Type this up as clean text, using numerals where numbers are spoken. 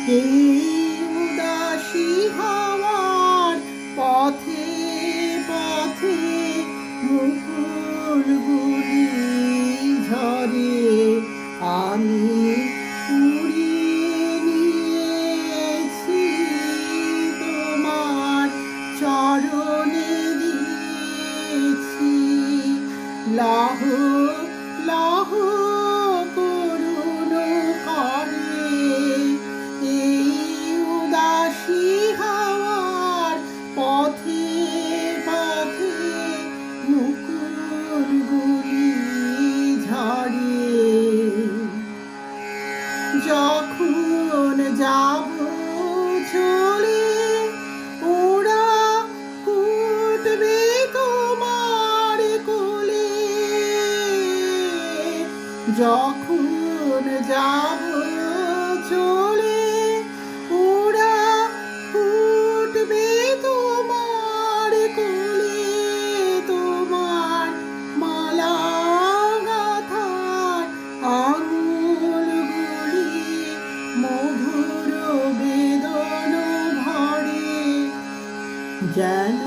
এই উদাসী হাওয়ার পথে পথে মুকুলগুলি ঝরে, আমি কুড়িয়ে নিয়েছি তোমার চরণে দিয়েছি। লাহ লাহ করুণ করে এই উদাসী হাওয়ার পথে পথে মুকুলগুলি ঝরে। যখন যাব চলে ওরা ফুটবে তোমার কোলে, যখন যাব চলে ওরা ফুটবে তোমার কোলে, তোমার মালা গাঁথার আঙুলগুলি মধুর বেদন ভরে, যেন